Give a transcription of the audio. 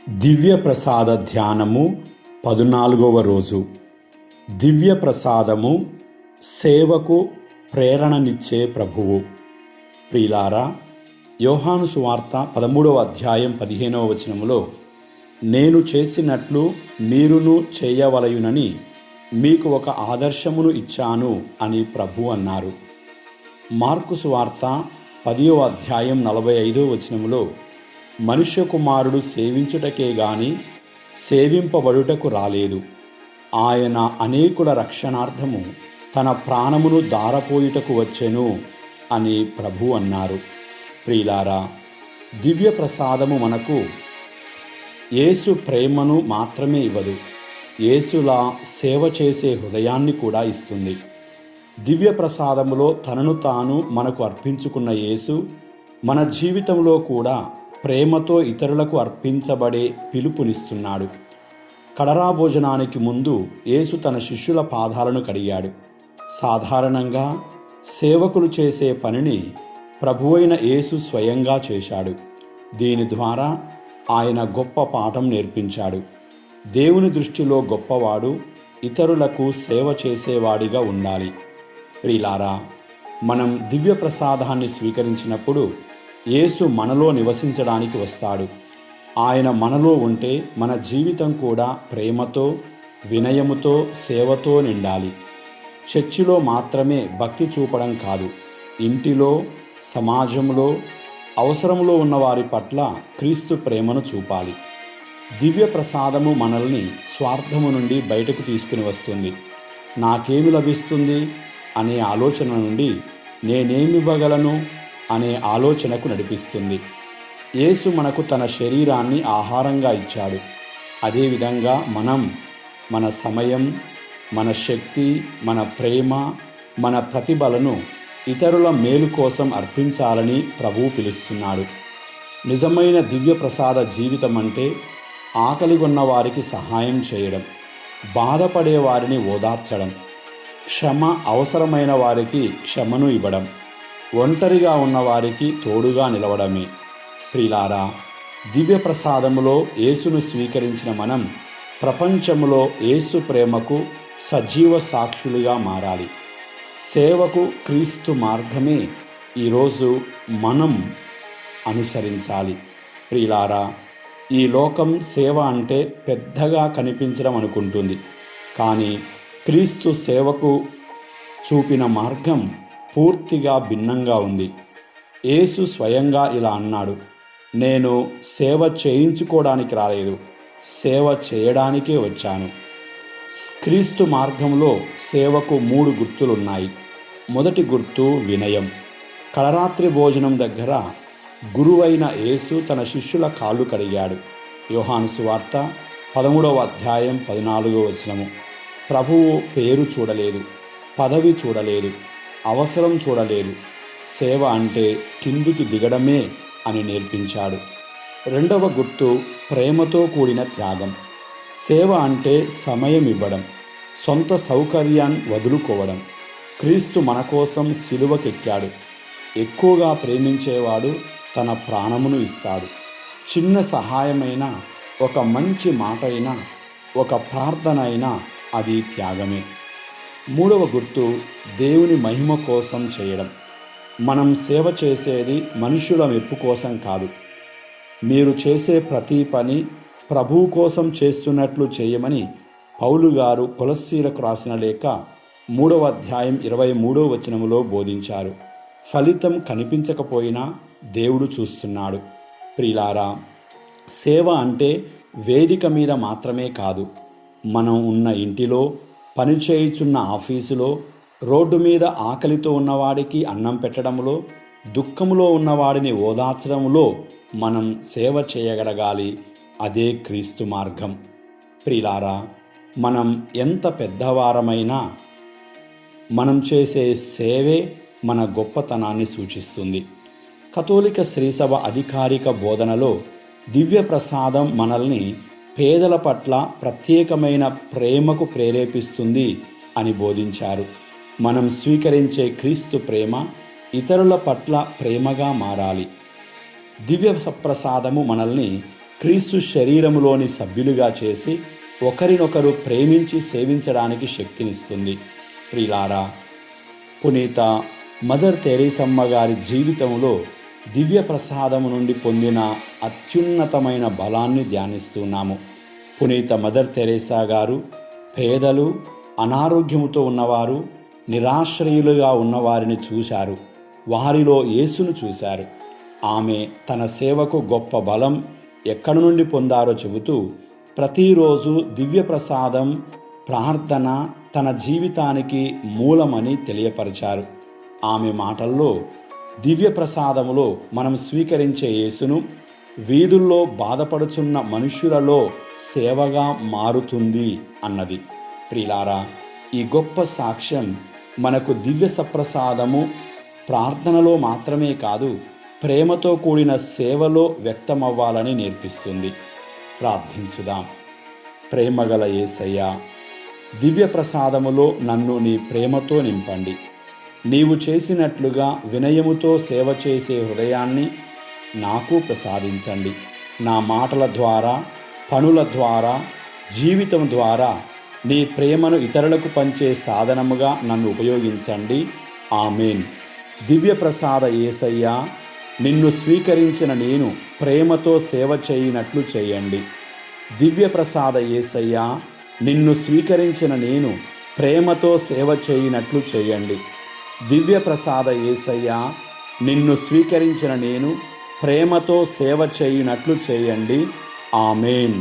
దివ్య ప్రసాద ధ్యానము 14వ రోజు. దివ్య ప్రసాదము సేవకు ప్రేరణనిచ్చే ప్రభువు. ప్రియులారా, యోహాను సువార్త 13వ అధ్యాయం 15వ వచనములో, నేను చేసినట్లు మీరును చేయవలయునని మీకు ఒక ఆదర్శమును ఇచ్చాను అని ప్రభు అన్నారు. మార్కు సువార్త 10వ అధ్యాయం 45వ వచనములో, మనుష్య కుమారుడు సేవించుటకే గాని సేవింపబడుటకు రాలేదు, ఆయన అనేకుల రక్షణార్థము తన ప్రాణమును దారపోయుటకు వచ్చెను అని ప్రభు అన్నారు. ప్రియులారా, దివ్య ప్రసాదము మనకు యేసు ప్రేమను మాత్రమే ఇవ్వదు, యేసులా సేవ చేసే హృదయాన్ని కూడా ఇస్తుంది. దివ్య ప్రసాదములో తనను తాను మనకు అర్పించుకున్న యేసు మన జీవితంలో కూడా ప్రేమతో ఇతరులకు అర్పించబడే పిలుపునిస్తున్నాడు. కడరా భోజనానికి ముందు యేసు తన శిష్యుల పాదాలను కడిగాడు. సాధారణంగా సేవకులు చేసే పనిని ప్రభువైన యేసు స్వయంగా చేశాడు. దీని ద్వారా ఆయన గొప్ప పాఠం నేర్పించాడు. దేవుని దృష్టిలో గొప్పవాడు ఇతరులకు సేవ చేసేవాడిగా ఉండాలి. ప్రియులారా, మనం దివ్య ప్రసాదాన్ని స్వీకరించినప్పుడు యేసు మనలో నివసించడానికి వస్తాడు. ఆయన మనలో ఉంటే మన జీవితం కూడా ప్రేమతో, వినయముతో, సేవతో నిండాలి. చర్చిలో మాత్రమే భక్తి చూపడం కాదు, ఇంటిలో, సమాజంలో, అవసరంలో ఉన్న వారి పట్ల క్రీస్తు ప్రేమను చూపాలి. దివ్య ప్రసాదము మనల్ని స్వార్థము నుండి బయటకు తీసుకుని వస్తుంది. నాకేమి లభిస్తుంది అనే ఆలోచన నుండి నేనేమివ్వగలను అనే ఆలోచనకు నడిపిస్తుంది. యేసు మనకు తన శరీరాన్ని ఆహారంగా ఇచ్చాడు. అదేవిధంగా మనం మన సమయం, మన శక్తి, మన ప్రేమ, మన ప్రతిభలను ఇతరుల మేలు కోసం అర్పించాలని ప్రభువు పిలుస్తున్నాడు. నిజమైన దివ్య ప్రసాద జీవితం అంటే ఆకలిగొన్న వారికి సహాయం చేయడం, బాధపడే వారిని ఓదార్చడం, క్షమ అవసరమైన వారికి క్షమను ఇవ్వడం, ఒంటరిగా ఉన్నవారికి తోడుగా నిలవడమే. ప్రియులారా, దివ్య ప్రసాదములో యేసును స్వీకరించిన మనం ప్రపంచములో యేసు ప్రేమకు సజీవ సాక్షులుగా మారాలి. సేవకు క్రీస్తు మార్గమే ఈరోజు మనం అనుసరించాలి. ప్రియులారా, ఈ లోకం సేవ అంటే పెద్దగా కనిపించడం అనుకుంటుంది, కానీ క్రీస్తు సేవకు చూపిన మార్గం పూర్తిగా భిన్నంగా ఉంది. యేసు స్వయంగా ఇలా అన్నాడు, నేను సేవ చేయించుకోవడానికి రాలేదు, సేవ చేయడానికే వచ్చాను. క్రీస్తు మార్గంలో సేవకు 3 గుర్తులున్నాయి. మొదటి గుర్తు వినయం. కడరాత్రి భోజనం దగ్గర గురువైన యేసు తన శిష్యుల కాళ్ళు కడిగాడు. యోహాను సువార్త 13వ అధ్యాయం 14వ వచనము. ప్రభువు పేరు చూడలేదు, పదవి చూడలేదు, అవసరం చూడలేదు. సేవ అంటే కిందికి దిగడమే అని నేర్పించాడు. రెండవ గుర్తు ప్రేమతో కూడిన త్యాగం. సేవ అంటే సమయం ఇవ్వడం, సొంత సౌకర్యాన్ని వదులుకోవడం. క్రీస్తు మన కోసం సిలువకెక్కాడు. ఎక్కువగా ప్రేమించేవాడు తన ప్రాణమును ఇస్తాడు. చిన్న సహాయమైనా, ఒక మంచి మాట అయినా, ఒక ప్రార్థన అయినా అది త్యాగమే. మూడవ గుర్తు దేవుని మహిమ కోసం చేయడం. మనం సేవ చేసేది మనుషుల మెప్పు కోసం కాదు. మీరు చేసే ప్రతి పని ప్రభువు కోసం చేస్తున్నట్లు చేయమని పౌలు గారు కొలస్సీలకు రాసిన లేఖ 3వ అధ్యాయం 23వ వచనములో బోధించారు. ఫలితం కనిపించకపోయినా దేవుడు చూస్తున్నాడు. ప్రియులారా, సేవ అంటే వేదిక మీద మాత్రమే కాదు, మనం ఉన్న ఇంటిలో, పనిచేయుచున్న ఆఫీసులో, రోడ్డు మీద ఆకలితో ఉన్నవాడికి అన్నం పెట్టడంలో, దుఃఖములో ఉన్నవాడిని ఓదార్చడంలో మనం సేవ చేయగలగాలి. అదే క్రీస్తు మార్గం. ప్రియులారా, మనం ఎంత పెద్దవారమైనా మనం చేసే సేవే మన గొప్పతనాన్ని సూచిస్తుంది. కథోలిక శ్రీసభ అధికారిక బోధనలో దివ్య ప్రసాదం మనల్ని పేదల పట్ల ప్రత్యేకమైన ప్రేమకు ప్రేరేపిస్తుంది అని బోధించారు. మనం స్వీకరించే క్రీస్తు ప్రేమ ఇతరుల పట్ల ప్రేమగా మారాలి. దివ్య ప్రసాదము మనల్ని క్రీస్తు శరీరములోని సభ్యులుగా చేసి ఒకరినొకరు ప్రేమించి సేవించడానికి శక్తినిస్తుంది. ప్రియులారా, పునీత మదర్ తెరేసమ్మ గారి జీవితంలో దివ్య ప్రసాదము నుండి పొందిన అత్యున్నతమైన బలాన్ని ధ్యానిస్తున్నాము. పునీత మదర్ తెరేసా గారు పేదలు, అనారోగ్యముతో ఉన్నవారు, నిరాశ్రయులుగా ఉన్నవారిని చూశారు. వారిలో యేసును చూశారు. ఆమె తన సేవకు గొప్ప బలం ఎక్కడి నుండి పొందారో చెబుతూ ప్రతిరోజు దివ్య ప్రసాదం, ప్రార్థన తన జీవితానికి మూలమని తెలియపరిచారు. ఆమె మాటల్లో దివ్య ప్రసాదములో మనం స్వీకరించే యేసును వీధుల్లో బాధపడుచున్న మనుష్యులలో సేవగా మారుతుంది అన్నది. ప్రియులారా, ఈ గొప్ప సాక్ష్యం మనకు దివ్య సప్రసాదము ప్రార్థనలో మాత్రమే కాదు, ప్రేమతో కూడిన సేవలో వ్యక్తమవ్వాలని నేర్పిస్తుంది. ప్రార్థించుదాం. ప్రేమగల యేసయ్యా, దివ్య ప్రసాదములో నన్ను నీ ప్రేమతో నింపండి. నీవు చేసినట్లుగా వినయముతో సేవ చేసే హృదయాన్ని నాకు ప్రసాదించండి. నా మాటల ద్వారా, పనుల ద్వారా, జీవితం ద్వారా నీ ప్రేమను ఇతరులకు పంచే సాధనముగా నన్ను ఉపయోగించండి. ఆమేన్. దివ్య ప్రసాద యేసయ్యా, నిన్ను స్వీకరించిన నేను ప్రేమతో సేవ చేయనట్లు చేయండి. దివ్య ప్రసాద యేసయ్యా, నిన్ను స్వీకరించిన నేను ప్రేమతో సేవ చేయనట్లు చేయండి. దివ్య ప్రసాద యేసయ్యా, నిన్ను స్వీకరించిన నేను ప్రేమతో సేవ చేయనట్లు చేయండి. ఆమేన్.